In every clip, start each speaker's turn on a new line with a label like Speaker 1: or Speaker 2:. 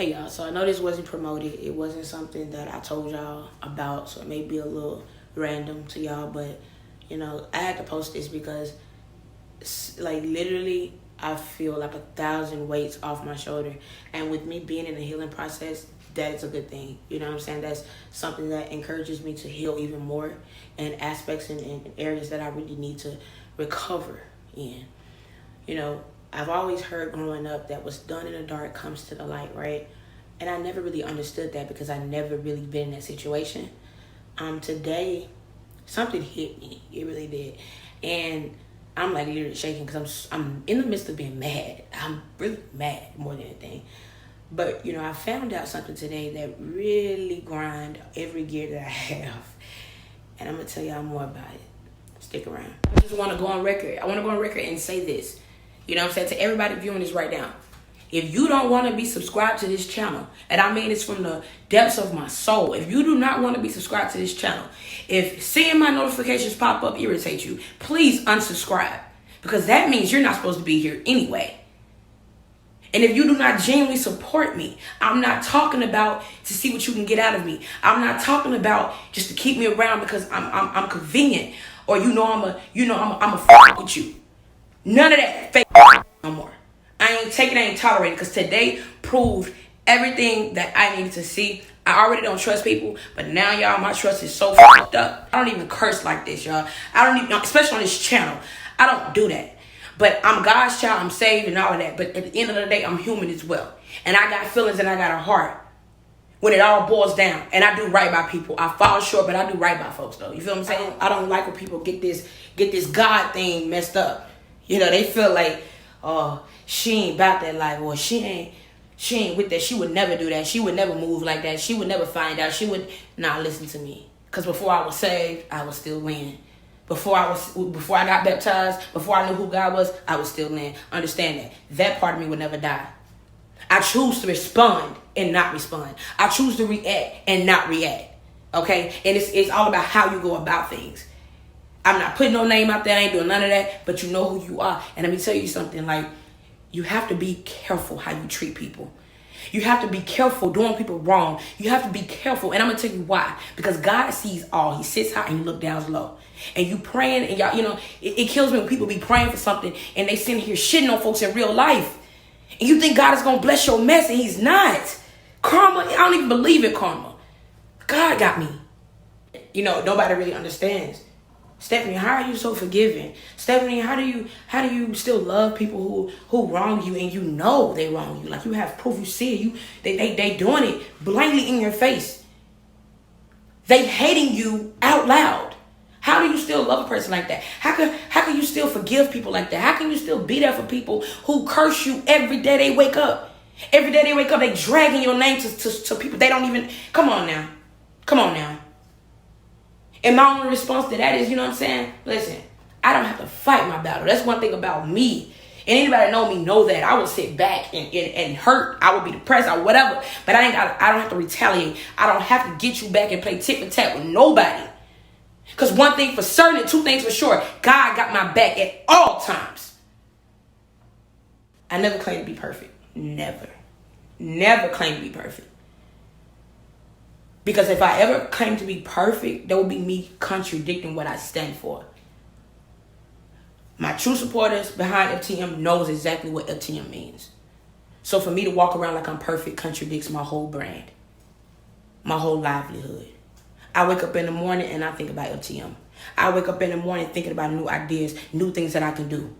Speaker 1: Hey y'all, so I know this wasn't promoted. It wasn't something that I told y'all about, so it may be a little random to y'all, but I had to post this because like literally I feel like 1,000 weights off my shoulder. And with me being in the healing process, that is a good thing. You know what I'm saying? That's something that encourages me to heal even more in aspects and areas that I really need to recover in. I've always heard growing up that what's done in the dark comes to the light, right? And I never really understood that because I never really been in that situation. Today, something hit me. It really did. And I'm like literally shaking because I'm in the midst of being mad. I'm really mad more than anything. But, I found out something today that really grind every gear that I have. And I'm going to tell y'all more about it. Stick around. I just want to go on record. I want to go on record and say this. You know what I'm saying? To everybody viewing this right now. If you don't want to be subscribed to this channel, and I mean this from the depths of my soul, if you do not want to be subscribed to this channel, if seeing my notifications pop up irritates you, please unsubscribe. Because that means you're not supposed to be here anyway. And if you do not genuinely support me, I'm not talking about to see what you can get out of me. I'm not talking about just to keep me around because I'm convenient, or I'm a fuck with you. None of that fake no more. I ain't tolerating, because today proved everything that I needed to see. I already don't trust people, but now, y'all, my trust is so fucked up. I don't even curse like this, y'all. I don't even, especially on this channel, I don't do that. But I'm God's child, I'm saved and all of that. But at the end of the day, I'm human as well. And I got feelings and I got a heart when it all boils down. And I do right by people. I fall short, but I do right by folks, though. You feel what I'm saying? I don't like when people get this God thing messed up. They feel like, oh, she ain't about that life, or she ain't with that. She would never do that. She would never move like that. She would never find out. Listen to me. Because before I was saved, I was still winning. Before I got baptized, before I knew who God was, I was still in. Understand that. That part of me would never die. I choose to respond and not respond. I choose to react and not react. Okay? And it's all about how you go about things. I'm not putting no name out there. I ain't doing none of that. But you know who you are. And let me tell you something. Like, you have to be careful how you treat people. You have to be careful doing people wrong. You have to be careful. And I'm going to tell you why. Because God sees all. He sits high and you look down low. And you praying, and y'all, it kills me when people be praying for something and they sitting here shitting on folks in real life. And you think God is going to bless your mess, and he's not. Karma, I don't even believe in karma. God got me. Nobody really understands. Stephanie, how are you so forgiving? Stephanie, how do you still love people who wrong you, and they wrong you? Like, you have proof, you see it. They doing it blankly in your face. They hating you out loud. How do you still love a person like that? How can you still forgive people like that? How can you still be there for people who curse you every day they wake up? Every day they wake up, they dragging your name to people they don't even. Come on now. And my only response to that is, you know what I'm saying? Listen, I don't have to fight my battle. That's one thing about me. And anybody that know me know that I will sit back and hurt. I will be depressed or whatever. But I don't have to retaliate. I don't have to get you back and play tit for tat with nobody. Because one thing for certain, two things for sure, God got my back at all times. I never claim to be perfect. Never claim to be perfect. Because if I ever claim to be perfect, that would be me contradicting what I stand for. My true supporters behind FTM knows exactly what FTM means. So for me to walk around like I'm perfect contradicts my whole brand, my whole livelihood. I wake up in the morning and I think about FTM. I wake up in the morning thinking about new ideas, new things that I can do.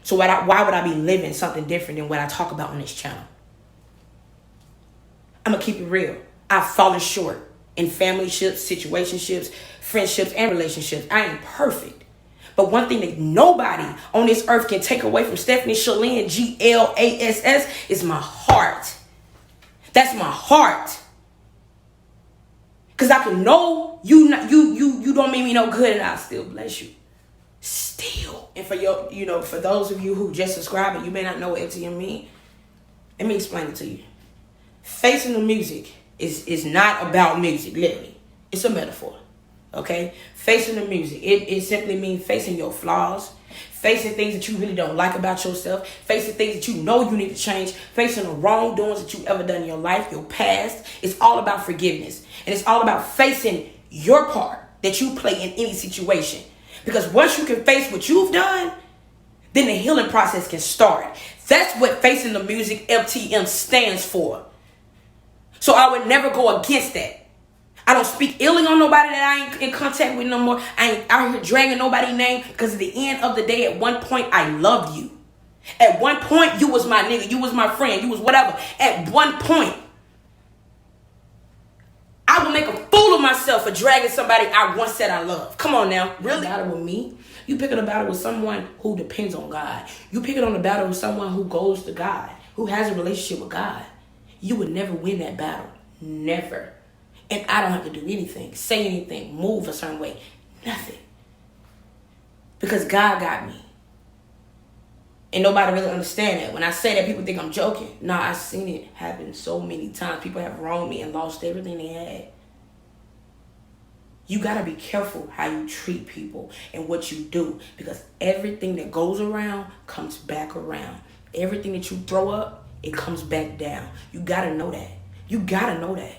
Speaker 1: So why would I be living something different than what I talk about on this channel? I'm going to keep it real. I've fallen short in family-ships, situationships, friendships, and relationships. I ain't perfect. But one thing that nobody on this earth can take away from Stephanie Shalane, Glass, is my heart. That's my heart. Because I can know you don't mean me no good, and I'll still bless you. Still. And for for those of you who just subscribed and you may not know what FTM mean, let me explain it to you. Facing the music is not about music, literally. It's a metaphor. Okay? Facing the music. It simply means facing your flaws, facing things that you really don't like about yourself, facing things that you know you need to change, facing the wrongdoings that you ever done in your life, your past. It's all about forgiveness. And it's all about facing your part that you play in any situation. Because once you can face what you've done, then the healing process can start. That's what Facing the Music FTM stands for. So I would never go against that. I don't speak illy on nobody that I ain't in contact with no more. I ain't out here dragging nobody's name, because at the end of the day, at one point, I loved you. At one point, you was my nigga. You was my friend. You was whatever. At one point, I will make a fool of myself for dragging somebody I once said I love. Come on now. Really? Battle with me? You picking a battle with someone who depends on God. You picking on a battle with someone who goes to God, who has a relationship with God. You would never win that battle. Never. And I don't have to do anything, say anything, move a certain way. Nothing. Because God got me. And nobody really understand that. When I say that, people think I'm joking. No, I've seen it happen so many times. People have wronged me and lost everything they had. You got to be careful how you treat people and what you do. Because everything that goes around comes back around. Everything that you throw up, it comes back down. You got to know that. You got to know that.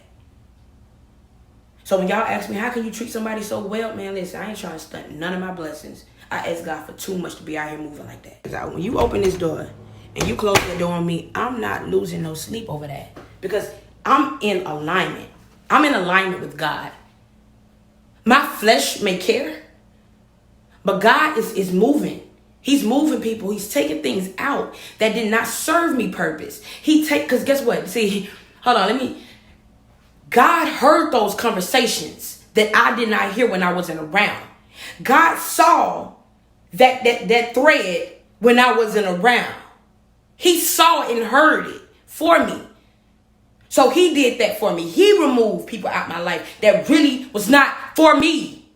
Speaker 1: So when y'all ask me, how can you treat somebody so well? Man, listen, I ain't trying to stunt none of my blessings. I ask God for too much to be out here moving like that. Because when you open this door and you close the door on me, I'm not losing no sleep over that. Because I'm in alignment. I'm in alignment with God. My flesh may care, but God is moving. He's moving people. He's taking things out that did not serve me purpose. Because guess what? See, hold on, God heard those conversations that I did not hear when I wasn't around. God saw that thread when I wasn't around. He saw it and heard it for me. So he did that for me. He removed people out my life that really was not for me.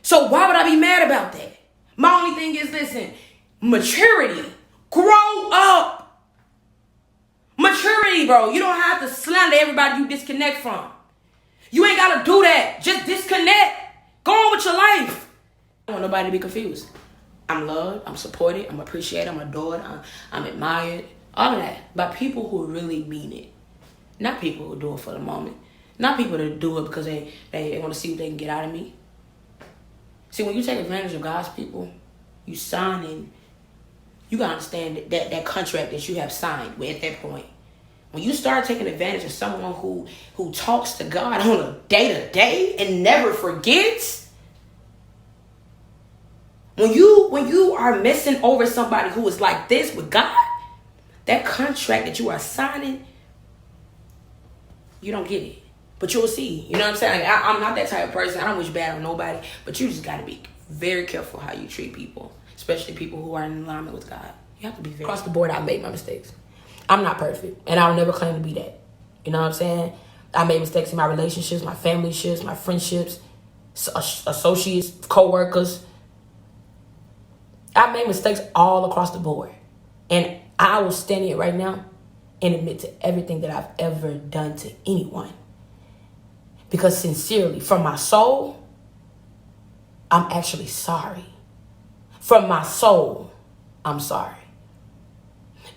Speaker 1: So why would I be mad about that? My only thing is, listen, maturity. Grow up. Maturity, bro. You don't have to slander everybody you disconnect from. You ain't got to do that. Just disconnect. Go on with your life. I don't want nobody to be confused. I'm loved. I'm supported. I'm appreciated. I'm adored. I'm admired. All of that. By people who really mean it. Not people who do it for the moment. Not people that do it because they want to see what they can get out of me. See, when you take advantage of God's people, you sign in. You got to understand that contract that you have signed at that point. When you start taking advantage of someone who talks to God on a day-to-day and never forgets, when you are messing over somebody who is like this with God, that contract that you are signing, you don't get it. But you'll see. You know what I'm saying? Like, I'm not that type of person. I don't wish bad on nobody. But you just got to be very careful how you treat people. Especially people who are in alignment with God. You have to be very across the board. I made my mistakes. I'm not perfect, and I'll never claim to be that. You know what I'm saying? I made mistakes in my relationships, my family ships, my friendships, associates, co-workers. I made mistakes all across the board, and I will stand here right now and admit to everything that I've ever done to anyone. Because sincerely, from my soul, I'm actually sorry. From my soul, I'm sorry.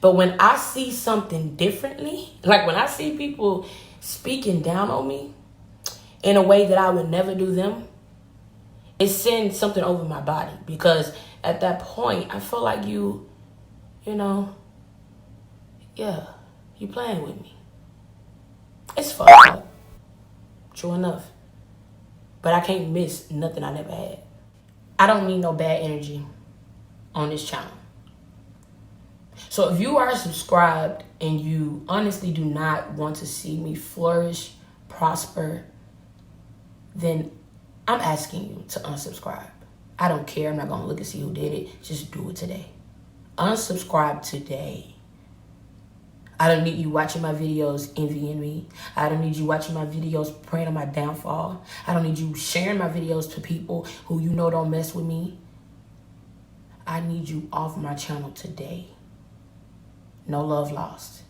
Speaker 1: But when I see something differently, like when I see people speaking down on me in a way that I would never do them, it sends something over my body. Because at that point, I feel like you playing with me. It's fucked up. True enough. But I can't miss nothing I never had. I don't need no bad energy on this channel. So if you are subscribed and you honestly do not want to see me flourish, prosper, then I'm asking you to unsubscribe. I don't care. I'm not going to look and see who did it. Just do it today. Unsubscribe today. I don't need you watching my videos envying me. I don't need you watching my videos praying on my downfall. I don't need you sharing my videos to people who you know don't mess with me. I need you off my channel today. No love lost.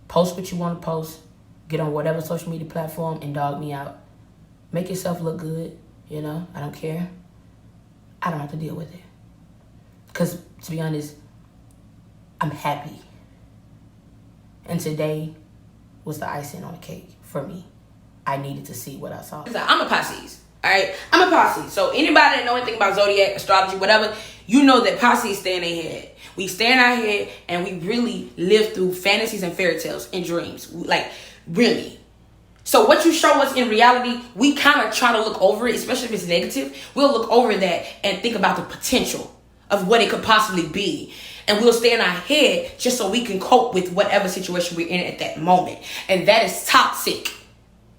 Speaker 1: Post what you want to post. Get on whatever social media platform and dog me out. Make yourself look good. I don't care. I don't have to deal with it. Because, to be honest, I'm happy. And today was the icing on the cake for me. I needed to see what I saw. I'm a Pisces, all right? I'm a Pisces. So anybody that know anything about zodiac, astrology, whatever, you know that Pisces stay in their head. We stay in our head and we really live through fantasies and fairy tales and dreams. Like, really. So what you show us in reality, we kind of try to look over it, especially if it's negative. We'll look over that and think about the potential of what it could possibly be. And we'll stay in our head just so we can cope with whatever situation we're in at that moment. And that is toxic.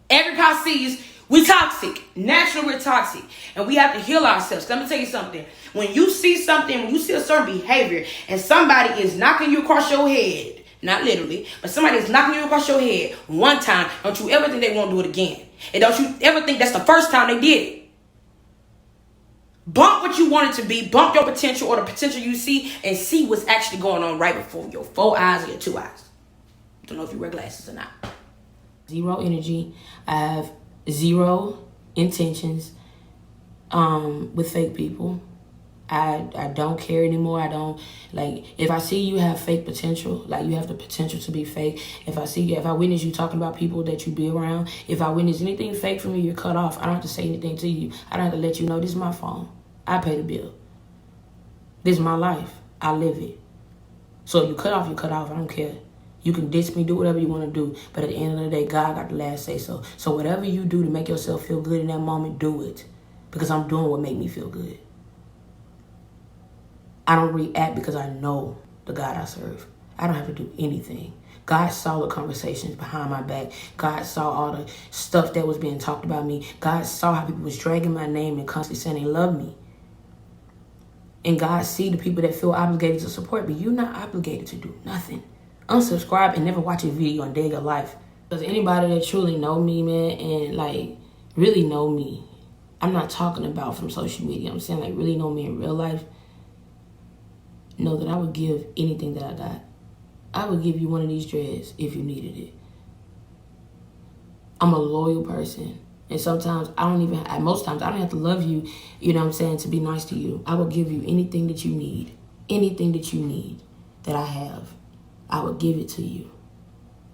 Speaker 1: Every Pisces, we're toxic. Naturally, we're toxic. And we have to heal ourselves. Let me tell you something. When you see something, when you see a certain behavior, and somebody is knocking you across your head, not literally, but somebody is knocking you across your head one time, don't you ever think they won't do it again. And don't you ever think that's the first time they did it. Bump what you want it to be. Bump your potential or the potential you see and see what's actually going on right before your 4 eyes or your 2 eyes. Don't know if you wear glasses or not. Zero energy. I have zero intentions with fake people. I don't care anymore. I don't, like, if I see you have fake potential, like you have the potential to be fake. If I witness you talking about people that you be around, if I witness anything fake from you, you're cut off. I don't have to say anything to you. I don't have to let you know this is my phone. I pay the bill. This is my life. I live it. So you cut off, you cut off. I don't care. You can diss me, do whatever you want to do. But at the end of the day, God got the last say so. So whatever you do to make yourself feel good in that moment, do it. Because I'm doing what make me feel good. I don't react because I know the God I serve. I don't have to do anything. God saw the conversations behind my back. God saw all the stuff that was being talked about me. God saw how people was dragging my name and constantly saying they love me. And God see the people that feel obligated to support me. You're not obligated to do nothing. Unsubscribe and never watch a video in day of your life. Because anybody that truly know me, man, and like really know me, I'm not talking about from social media. I'm saying like really know me in real life. Know that I would give anything that I got. I would give you one of these dreads if you needed it. I'm a loyal person. And sometimes most times I don't have to love you, you know what I'm saying, to be nice to you. I will give you anything that you need. Anything that you need that I have, I will give it to you.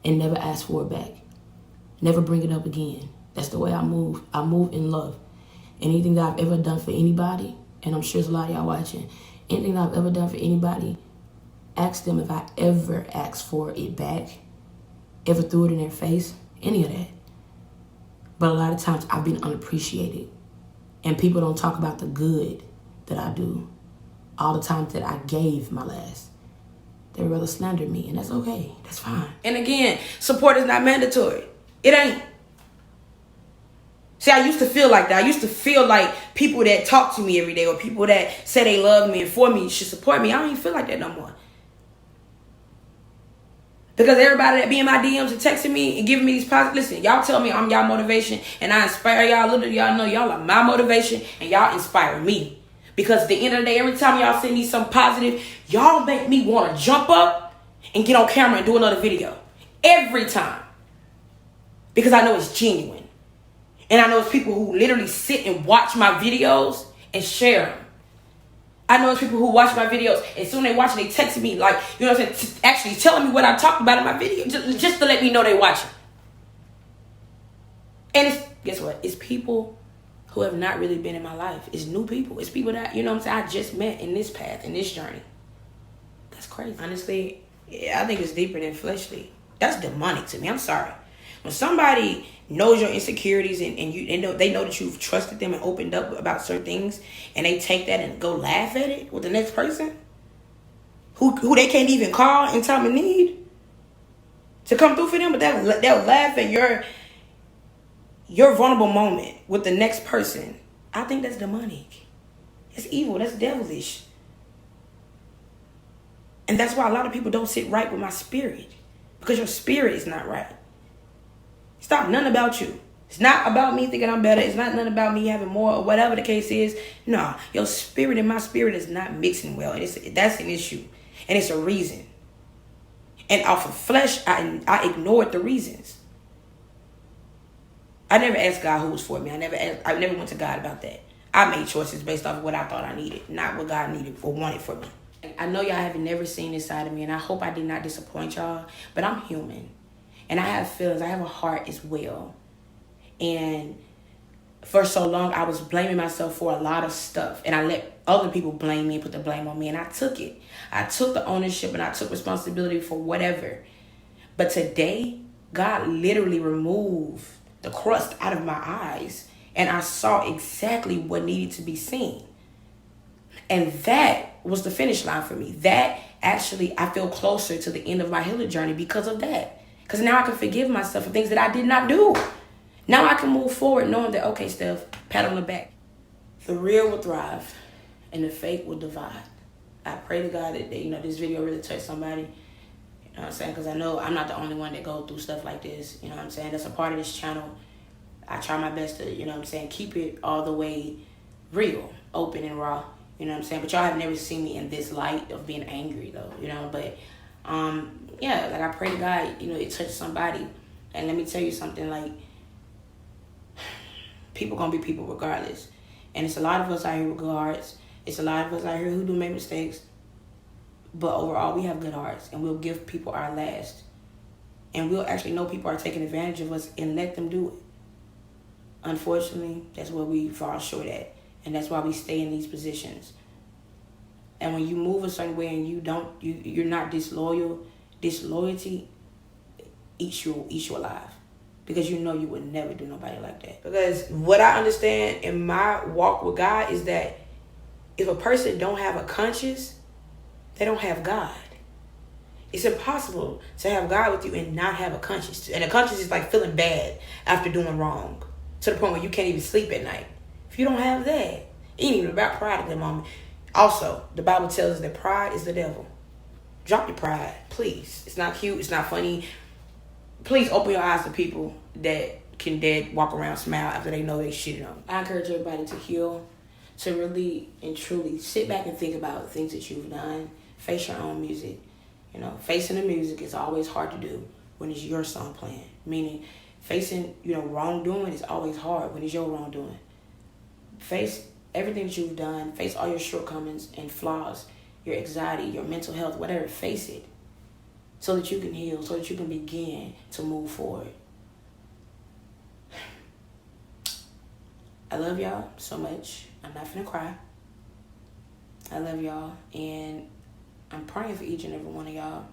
Speaker 1: And never ask for it back. Never bring it up again. That's the way I move. I move in love. Anything that I've ever done for anybody, and I'm sure there's a lot of y'all watching, anything that I've ever done for anybody, ask them if I ever asked for it back, ever threw it in their face, any of that. But a lot of times I've been unappreciated. And people don't talk about the good that I do. All the times that I gave my last. They rather slander me, and that's okay. That's fine. And again, support is not mandatory. It ain't. See, I used to feel like that. I used to feel like people that talk to me every day or people that say they love me and for me should support me. I don't even feel like that no more. Because everybody that be in my DMs and texting me and giving me these positive, listen, y'all tell me I'm y'all motivation and I inspire y'all. Little y'all know y'all are my motivation and y'all inspire me. Because at the end of the day, every time y'all send me something positive, y'all make me want to jump up and get on camera and do another video. Every time. Because I know it's genuine. And I know it's people who literally sit and watch my videos and share them. I know it's people who watch my videos, and soon they watch and they text me, like, you know what I'm saying, actually telling me what I talked about in my video, just to let me know they watching. And it's, guess what? It's people who have not really been in my life. It's new people. It's people that, you know what I'm saying, I just met in this path, in this journey. That's crazy. Honestly, yeah, I think it's deeper than fleshly. That's demonic to me. I'm sorry. When somebody knows your insecurities and they know that you've trusted them and opened up about certain things, and they take that and go laugh at it with the next person who they can't even call in time of need to come through for them, but they'll laugh at your vulnerable moment with the next person. I think that's demonic. It's evil. That's devilish. And that's why a lot of people don't sit right with my spirit, because your spirit is not right. It's not nothing about you. It's not about me thinking I'm better. It's not nothing about me having more or whatever the case is. No, your spirit and my spirit is not mixing well. And that's an issue. And it's a reason. And off of flesh, I ignored the reasons. I never asked God who was for me. I never went to God about that. I made choices based off of what I thought I needed, not what God needed or wanted for me. I know y'all haven't never seen this side of me, and I hope I did not disappoint y'all, but I'm human. And I have feelings. I have a heart as well. And for so long, I was blaming myself for a lot of stuff. And I let other people blame me and put the blame on me. And I took it. I took the ownership and I took responsibility for whatever. But today, God literally removed the crust out of my eyes. And I saw exactly what needed to be seen. And that was the finish line for me. That actually, I feel closer to the end of my healing journey because of that. Because now I can forgive myself for things that I did not do. Now I can move forward knowing that, okay, Steph, pat on the back. The real will thrive and the fake will divide. I pray to God that this video really touched somebody. You know what I'm saying? Because I know I'm not the only one that goes through stuff like this. You know what I'm saying? That's a part of this channel. I try my best to, keep it all the way real, open and raw. You know what I'm saying? But y'all have never seen me in this light of being angry, though, But, I pray to God, it touched somebody. And let me tell you something, people gonna be people regardless. And it's a lot of us out here with good hearts. It's a lot of us out here who do make mistakes. But overall, we have good hearts. And we'll give people our last. And we'll actually know people are taking advantage of us and let them do it. Unfortunately, that's where we fall short at. And that's why we stay in these positions. And when you move a certain way and you're not disloyal, disloyalty eats you alive. Because you would never do nobody like that. Because what I understand in my walk with God is that if a person don't have a conscience, they don't have God. It's impossible to have God with you and not have a conscience. And a conscience is like feeling bad after doing wrong. To the point where you can't even sleep at night. If you don't have that, it ain't even about pride at the moment. Also, the Bible tells us that pride is the devil. Drop your pride, please. It's not cute. It's not funny. Please open your eyes to people that can walk around, smile after they know they shitted on. I encourage everybody to heal, to really and truly sit back and think about the things that you've done. Face your own music. Facing the music is always hard to do when it's your song playing. Meaning, facing, wrongdoing is always hard when it's your wrongdoing. Face everything that you've done. Face all your shortcomings and flaws, your anxiety, your mental health, whatever. Face it so that you can heal, so that you can begin to move forward. I love y'all so much. I'm not finna cry. I love y'all. And I'm praying for each and every one of y'all.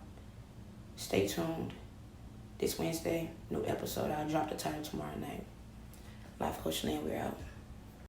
Speaker 1: Stay tuned. This Wednesday, new episode. I'll drop the title tomorrow night. Life Coach Lynn, we're out.